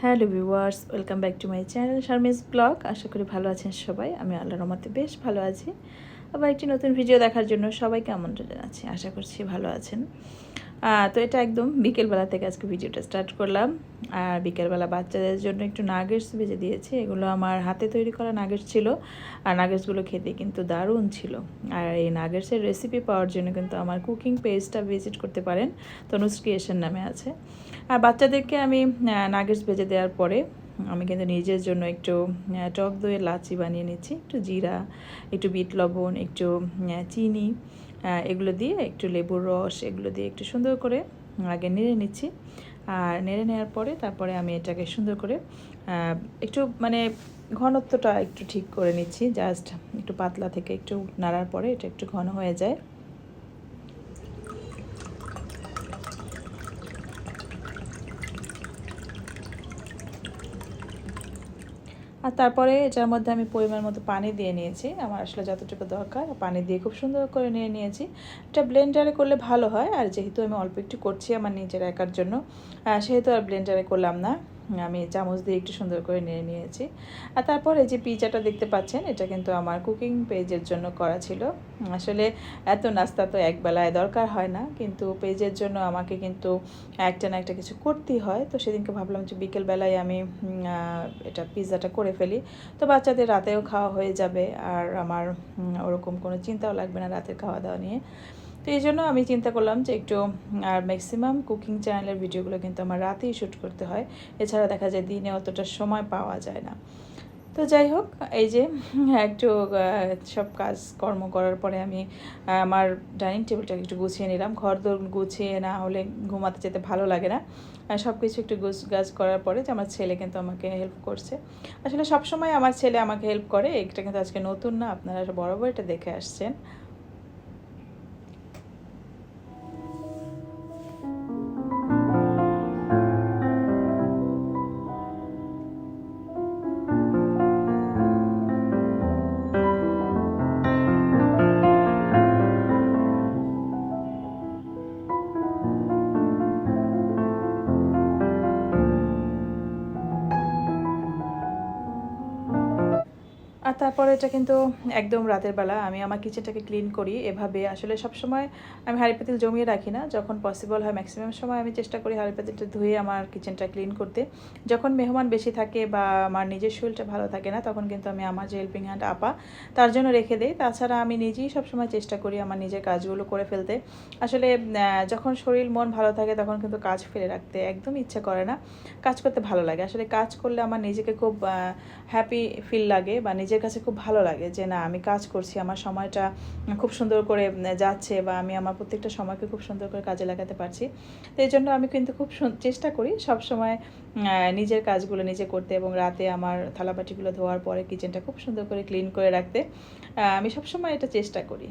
Hello viewers, welcome back to my channel Sharmi's vlog. আশা করি ভালো আছেন সবাই। আমি আল্লাহর রহমতে বেশ ভালো আছি। আবার একটি নতুন ভিডিও দেখার জন্য সবাইকে আমন্ত্রণ জানাচ্ছি। আশা করছি ভালো আছেন। তো এটা একদম বিকেলবেলা থেকে আজকে ভিডিওটা স্টার্ট করলাম। আর বিকেলবেলা বাচ্চাদের জন্য একটু নাগেটস ভেজে দিয়েছি। এগুলো আমার হাতে তৈরি করা নাগেটস ছিল। আর নাগেটসগুলো খেতে কিন্তু দারুণ ছিল। আর এই নাগেটসের রেসিপি পাওয়ার জন্য কিন্তু আমার কুকিং পেজটা ভিজিট করতে পারেন। তনুজ ক্রিয়েশন নামে আছে। আর বাচ্চাদেরকে আমি নাগেটস ভেজে দেওয়ার পরে আমি কিন্তু নিজের জন্য একটু টক দইয়ের লাচি বানিয়ে নিচ্ছি। একটু জিরা, একটু বিট লবণ, একটু চিনি, এগুলো দিয়ে একটু লেবুর রস এগুলো দিয়ে একটু সুন্দর করে আগে নেড়ে নিচ্ছি। আর নেড়ে নেওয়ার পরে তারপরে আমি এটাকে সুন্দর করে একটু মানে ঘনত্বটা একটু ঠিক করে নিচ্ছি। জাস্ট একটু পাতলা থেকে একটু নাড়ার পরে এটা একটু ঘন হয়ে যায়। আর তারপরে এটার মধ্যে আমি পরিমাণ মতো পানি দিয়ে নিয়েছি। আমার আসলে যতটুকু দরকার পানি দিয়ে খুব সুন্দর করে নিয়ে নিয়েছি। এটা ব্লেন্ডারে করলে ভালো হয়। আর যেহেতু আমি অল্প একটু করছি আমার নিজের একার জন্য, সেহেতু আর ব্লেন্ডারে করলাম না। আমি চামচ দিয়ে একটু সুন্দর করে নিয়ে নিয়েছি। আর তারপর এই যে পিজাটা দেখতে পাচ্ছেন, এটা কিন্তু আমার কুকিং পেজের জন্য করা ছিল। আসলে এত নাস্তা তো একবেলায় দরকার হয় না, কিন্তু পেজের জন্য আমাকে কিন্তু একটা না একটা কিছু করতেই হয়। তো সেদিনকে ভাবলাম যে বিকেলবেলায় আমি এটা পিৎজাটা করে ফেলি। তো বাচ্চাদের রাতেও খাওয়া হয়ে যাবে, আর আমার ওরকম কোনো চিন্তাও লাগবে না রাতের খাওয়া দাওয়া নিয়ে। তো এই জন্য আমি চিন্তা করলাম যে একটু, আর ম্যাক্সিমাম কুকিং চ্যানেলের ভিডিওগুলো কিন্তু আমার রাতেই শ্যুট করতে হয়। এছাড়া দেখা যায় দিনে অতটা সময় পাওয়া যায় না। তো যাই হোক, এই যে একটু সব কাজকর্ম করার পরে আমি আমার ডাইনিং টেবিলটাকে একটু গুছিয়ে নিলাম। ঘরদোর গুছিয়ে না হলে ঘুমাতে যেতে ভালো লাগে না। সব কিছু একটু গাছ করার পরে যে আমার ছেলে কিন্তু আমাকে হেল্প করছে। আসলে সবসময় আমার ছেলে আমাকে হেল্প করে, এটা কিন্তু আজকে নতুন না, আপনারা বরাবর এটা দেখে আসছেন। আর তারপরে এটা কিন্তু একদম রাতের বেলা আমি আমার কিচেনটাকে ক্লিন করি এভাবে। আসলে সবসময় আমি হাঁড়ি পাতিল জমিয়ে রাখি না, যখন পসিবল হয় ম্যাক্সিমাম সময় আমি চেষ্টা করি হাঁড়ি পাতিলটা ধুয়ে আমার কিচেনটা ক্লিন করতে। যখন মেহমান বেশি থাকে বা আমার নিজের শরীরটা ভালো থাকে না, তখন কিন্তু আমি আমার যে হেল্পিং হ্যান্ড আপা তার জন্য রেখে দিই। তাছাড়া আমি নিজেই সবসময় চেষ্টা করি আমার নিজের কাজগুলো করে ফেলতে। আসলে যখন শরীর মন ভালো থাকে তখন কিন্তু কাজ ফেলে রাখতে একদম ইচ্ছা করে না, কাজ করতে ভালো লাগে। আসলে কাজ করলে আমার নিজেকে খুব হ্যাপি ফিল লাগে বা নিজের কাছে খুব ভালো লাগে যে না, আমি কাজ করছি, আমার সময়টা খুব সুন্দর করে যাচ্ছে বা আমি আমার প্রত্যেকটা সময়কে খুব সুন্দর করে কাজে লাগাতে পারছি। তো এই জন্য আমি কিন্তু খুব চেষ্টা করি সব সময় নিজের কাজগুলো নিজে করতে, এবং রাতে আমার থালাবাটিগুলো ধোয়ার পরে কিচেনটা খুব সুন্দর করে ক্লিন করে রাখতে। আমি সবসময় এটা চেষ্টা করি।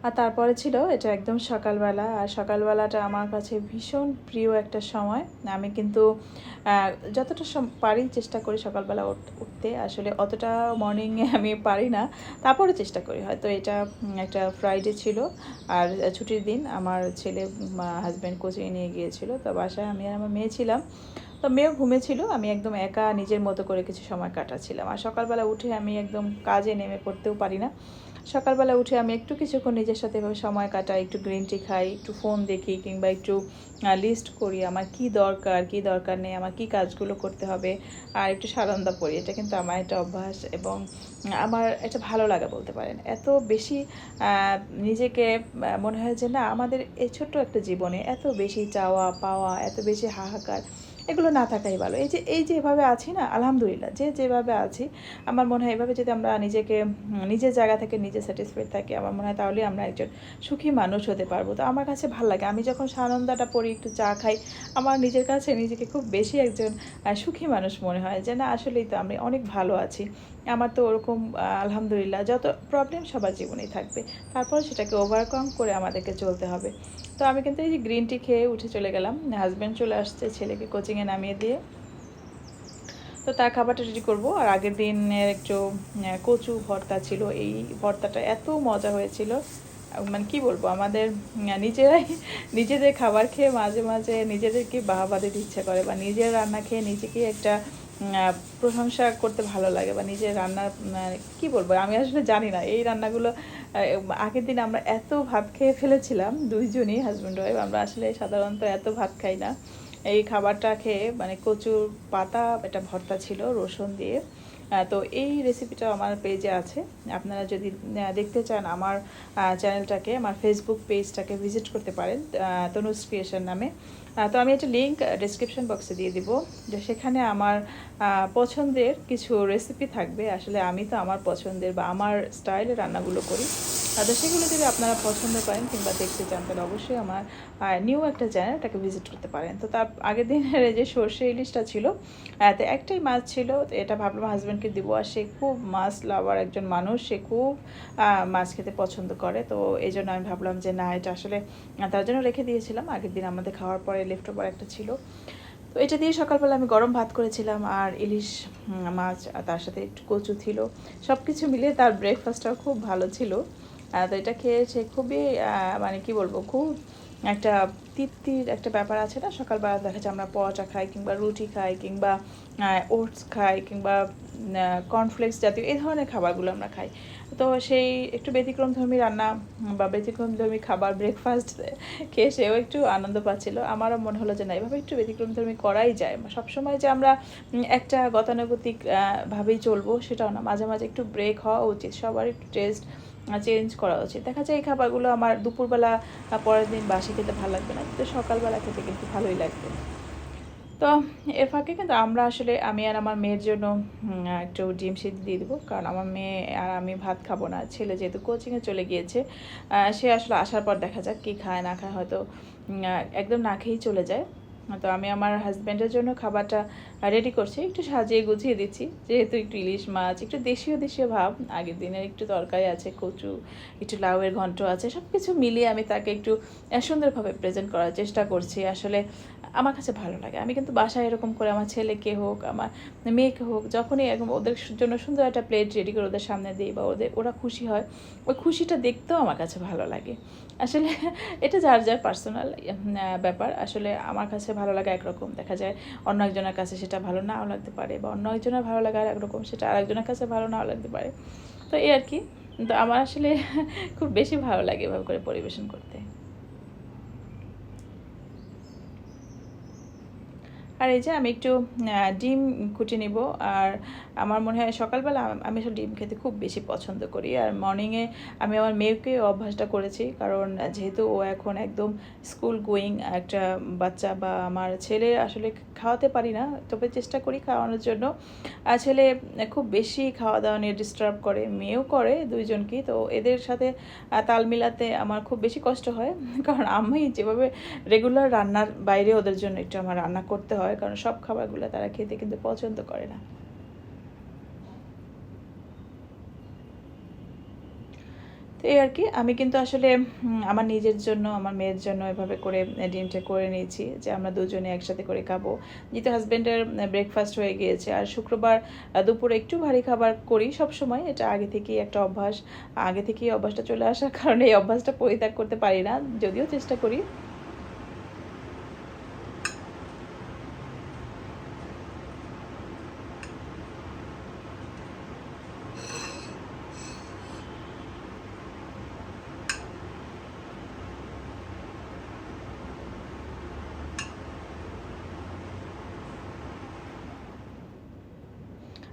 আর তারপরে ছিল এটা একদম সকালবেলা, আর সকালবেলাটা আমার কাছে ভীষণ প্রিয় একটা সময়। আমি কিন্তু যতটা পারি চেষ্টা করি সকালবেলা উঠতে। আসলে অতটা মর্নিংয়ে আমি পারি না, তারপরে চেষ্টা করি। হয়তো এটা একটা ফ্রাইডে ছিল আর ছুটির দিন, আমার ছেলে হাজব্যান্ড কোচিংয়ে নিয়ে গিয়েছিল, তো বাসায় আমি আর আমার মেয়ে ছিলাম। তো মেয়েও ঘুমেছিল, আমি একদম একা নিজের মতো করে কিছু সময় কাটাচ্ছিলাম। আর সকালবেলা উঠে আমি একদম কাজে নেমে পড়তেও পারি না। সকালবেলা উঠে আমি একটু কিছুক্ষণ নিজের সাথে এভাবে সময় কাটাই, একটু গ্রিন টি খাই, একটু ফোন দেখি, কিংবা একটু লিস্ট করি আমার কি দরকার কি দরকার নেই, আমার কি কাজগুলো করতে হবে, আর একটু সারন্দা পড়ি। এটা কিন্তু আমার একটা অভ্যাস এবং আমার এটা ভালো লাগা বলতে পারেন। এত বেশি নিজেকে মনে হয় যে না, আমাদের এই ছোট্ট একটা জীবনে এত বেশি চাওয়া পাওয়া, এত বেশি হাহাকার, এগুলো না থাকাই ভালো। এই যে এভাবে আছি না, আলহামদুলিল্লাহ, যেভাবে আছি, আমার মনে হয় এভাবে যদি আমরা নিজেকে নিজের জায়গা থেকে নিজে স্যাটিসফাইড থাকি, আমার মনে হয় তাহলেই আমরা একজন সুখী মানুষ হতে পারবো। তো আমার কাছে ভালো লাগে, আমি যখন সানন্দাটা পড়ি, একটু চা খাই, আমার নিজের কাছে নিজেকে খুব বেশি একজন সুখী মানুষ মনে হয়, যে না আসলেই তো আমি অনেক ভালো আছি। আমার তো ওরকম আলহামদুলিল্লাহ, যত প্রবলেম সবার জীবনেই থাকবে, তারপর সেটাকে ওভারকাম করে আমাদেরকে চলতে হবে। তো আমি কিন্তু এই যে গ্রিন টি খেয়ে উঠে চলে গেলাম, হাজব্যান্ড চলে আসছে ছেলেকে কোচিংয়ে নামিয়ে দিয়ে, তো তার খাবারটা রেডি করবো। আর আগের দিনের একটু কচু ভর্তা ছিল, এই ভর্তাটা এত মজা হয়েছিল, মানে কি বলবো, আমাদের নিজেরাই নিজেদের খাবার খেয়ে মাঝে মাঝে নিজেদেরকে বাহবা দিতে ইচ্ছা করে, বা নিজের রান্না খেয়ে নিজেকেই একটা প্রশংসা করতে ভালো লাগে, বা নিজের রান্নার কি বলবো, আমি আসলে জানি না এই রান্নাগুলো। আগের দিন আমরা এত ভাত খেয়ে ফেলেছিলাম দুইজনই, হাজব্যান্ড ওয়াইফ, আমরা আসলে সাধারণত এত ভাত খাই না। এই খাবারটা খেয়ে, মানে কচুর পাতা, এটা ভর্তা ছিল রসুন দিয়ে। তো এই রেসিপিটা আমার পেজে আছে, আপনারা যদি দেখতে চান আমার চ্যানেলটাকে, আমার ফেসবুক পেজটাকে ভিজিট করতে পারেন, তনুজ ক্রিয়েশন নামে। তো আমি একটা লিঙ্ক ডেসক্রিপশন বক্সে দিয়ে দিব, যে সেখানে আমার পছন্দের কিছু রেসিপি থাকবে। আসলে আমি তো আমার পছন্দের বা আমার স্টাইলে রান্নাগুলো করি, তো সেগুলো যদি আপনারা পছন্দ করেন কিংবা দেখতে চান, তাহলে অবশ্যই আমার নিউ একটা চ্যানেলটাকে ভিজিট করতে পারেন। তো তার আগের দিনের যে সর্ষে ইলিশটা ছিল, তো একটাই মাছ ছিল, তো এটা ভাবলাম হাজব্যান্ডকে দিব, আর সে খুব মাছ লাভার একজন মানুষ, সে খুব মাছ খেতে পছন্দ করে। তো এই জন্য আমি ভাবলাম যে না, এটা আসলে তার জন্য রেখে দিয়েছিলাম, আগের দিন আমাদের খাওয়ার পরে লেফট ওভার একটা ছিল। তো এটা দিয়ে সকালবেলা আমি গরম ভাত করেছিলাম, আর ইলিশ মাছ, আর তার সাথে একটু কচু ছিল, সব কিছু মিলিয়ে তার ব্রেকফাস্টটাও খুব ভালো ছিল। তো এটা খেয়ে সে খুবই মানে কি বলবো, খুব একটা তৃপ্তির একটা ব্যাপার আছে না, সকালবেলা দেখা যায় আমরা পরোটা খাই, কিংবা রুটি খাই, কিংবা ওটস খাই, কিংবা কর্নফ্লেক্স জাতীয় এই ধরনের খাবারগুলো আমরা খাই। তো সেই একটু ব্যতিক্রমধর্মী রান্না বা ব্যতিক্রমধর্মী খাবার ব্রেকফাস্ট খেয়ে সেও একটু আনন্দ পাচ্ছিল। আমারও মনে হলো যে না, এভাবে একটু ব্যতিক্রমধর্মী করাই যায়, সবসময় যে আমরা একটা গতানুগতিক ভাবেই চলবো সেটাও না, মাঝে মাঝে একটু ব্রেক হওয়া উচিত, সবার একটু টেস্ট চেঞ্জ করা উচিত। দেখা যায় এই খাবারগুলো আমার দুপুরবেলা পরের দিন বাসি খেতে ভালো লাগবে না, কিন্তু সকালবেলা খেতে কিন্তু ভালোই লাগবে। তো এর ফাঁকে কিন্তু আমরা আসলে, আমি আর আমার মেয়ের জন্য একটু ডিম সিদ্ধ দিয়ে দেবো, কারণ আমার মেয়ে আর আমি ভাত খাবো না, ছেলে যেহেতু কোচিংয়ে চলে গিয়েছে, সে আসলে আসার পর দেখা যাক কী খায় না খায়, হয়তো একদম না খেয়েই চলে যায়। তো আমি আমার হাজব্যান্ডের জন্য খাবারটা রেডি করছি, একটু সাজিয়ে গুছিয়ে দিচ্ছি, যেহেতু একটু ইলিশ মাছ, একটু দেশীয় দেশীয় ভাব, আগের দিনের একটু তরকারি আছে, কচু, একটু লাউয়ের ঘন্ট আছে, সব কিছু মিলিয়ে আমি তাকে একটু সুন্দরভাবে প্রেজেন্ট করার চেষ্টা করছি। আসলে আমার কাছে ভালো লাগে, আমি কিন্তু বাসায় এরকম করে আমার ছেলেকে হোক, আমার মেয়েকে হোক, যখনই এরকম ওদের জন্য সুন্দর একটা প্লেট রেডি করে ওদের সামনে দিই, বা ওরা খুশি হয়, ওই খুশিটা দেখতেও আমার কাছে ভালো লাগে। আসলে এটা যার যার পার্সোনাল ব্যাপার, আসলে আমার কাছে ভালো লাগা একরকম, দেখা যায় অন্য একজনের কাছে সেটা ভালো নাও লাগতে পারে, বা অন্য একজনের ভালো লাগা আর একরকম, সেটা আরেকজনের কাছে ভালো নাও লাগতে পারে। তো এই আর কি। তো আমার আসলে খুব বেশি ভালো লাগে এভাবে করে পরিবেশন করতে। আর এই যে আমি একটু ডিম কুটে নিব। আর আমার মনে হয় সকালবেলা আমি আসলে ডিম খেতে খুব বেশি পছন্দ করি, আর মর্নিংয়ে আমি আমার মেয়েকে অভ্যাসটা করেছি, কারণ যেহেতু ও এখন একদম স্কুল গোয়িং একটা বাচ্চা, বা আমার ছেলে আসলে খাওয়াতে পারি না, তবে চেষ্টা করি খাওয়ানোর জন্য। আর ছেলে খুব বেশি খাওয়া দাওয়া নিয়ে ডিস্টার্ব করে, মেয়েও করে, দুইজনকেই। তো এদের সাথে তাল মিলাতে আমার খুব বেশি কষ্ট হয়, কারণ আমি যেভাবে রেগুলার রান্নার বাইরে ওদের জন্য একটু আমার রান্না করতে হয়, কারণ সব খাবারগুলো তারা খেতে কিন্তু পছন্দ করে না। তো এই আর কি। আমি কিন্তু আসলে আমার নিজের জন্য, আমার মেয়ের জন্য এভাবে করে ডিমটা করে নিয়েছি যে আমরা দুজনে একসাথে করে খাবো। যেহেতু হাজব্যান্ডের ব্রেকফাস্ট হয়ে গিয়েছে, আর শুক্রবার দুপুরে একটু ভারী খাবার করি সব সময়, এটা আগে থেকেই একটা অভ্যাস। আগে থেকেই অভ্যাসটা চলে আসার কারণে এই অভ্যাসটা পরিত্যাগ করতে পারি না, যদিও চেষ্টা করি।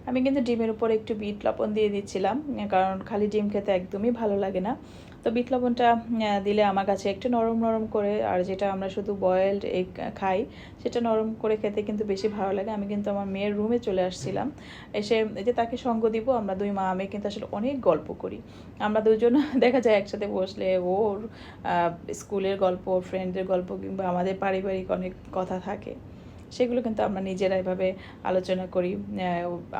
আমি কিন্তু ডিমের উপর একটু বিট লবণ দিয়ে দিচ্ছিলাম, কারণ খালি ডিম খেতে একদমই ভালো লাগে না। তো বিট লবণটা দিলে আমার কাছে একটু নরম নরম করে, আর যেটা আমরা শুধু বয়েলড এগ খাই সেটা নরম করে খেতে কিন্তু বেশি ভালো লাগে। আমি কিন্তু আমার মেয়ের রুমে চলে আসছিলাম, এসে এই যে তাকে সঙ্গ দিব, আমরা দুই মা আমি কিন্তু আসলে অনেক গল্প করি। আমরা দুজন দেখা যায় একসাথে বসলে ওর স্কুলের গল্প, ফ্রেন্ডদের গল্প, কিংবা আমাদের পারিবারিক অনেক কথা থাকে, সেগুলো কিন্তু আমরা নিজেরা এভাবে আলোচনা করি।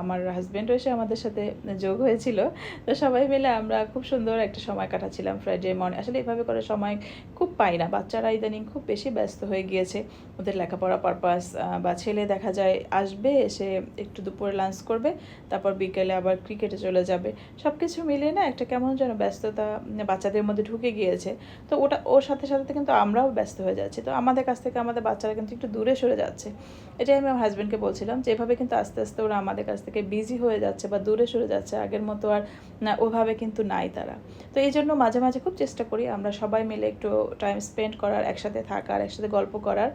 আমার হাজব্যান্ডও এসে আমাদের সাথে যোগ হয়েছিল। তো সবাই মিলে আমরা খুব সুন্দর একটা সময় কাটাচ্ছিলাম ফ্রাইডে মর্নিং। আসলে এভাবে করে সময় খুব পাই না, বাচ্চারা ইদানিং খুব বেশি ব্যস্ত হয়ে গিয়েছে ওদের লেখাপড়া পারপাস। বা ছেলে দেখা যায় আসবে, এসে একটু দুপুরে লাঞ্চ করবে, তারপর বিকেলে আবার ক্রিকেটে চলে যাবে। সব কিছু মিলিয়ে না একটা কেমন যেন ব্যস্ততা বাচ্চাদের মধ্যে ঢুকে গিয়েছে। তো ওর সাথে সাথে কিন্তু আমরাও ব্যস্ত হয়ে যাচ্ছি, তো আমাদের কাছ থেকে আমাদের বাচ্চারা কিন্তু একটু দূরে সরে যাচ্ছে। এটাই আমি আমার হাজব্যান্ডকে বলছিলাম যে এভাবে কিন্তু আস্তে আস্তে ওরা আমাদের কাছ থেকে বিজি হয়ে যাচ্ছে বা দূরে সরে যাচ্ছে, আগের মতো আর না ওভাবে কিন্তু নাই তারা। তো এই জন্য মাঝে মাঝে খুব চেষ্টা করি আমরা সবাই মিলে একটু টাইম স্পেন্ড করার, একসাথে থাকার, একসাথে গল্প করার।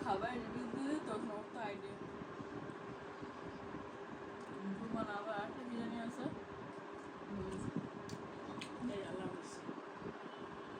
খাবার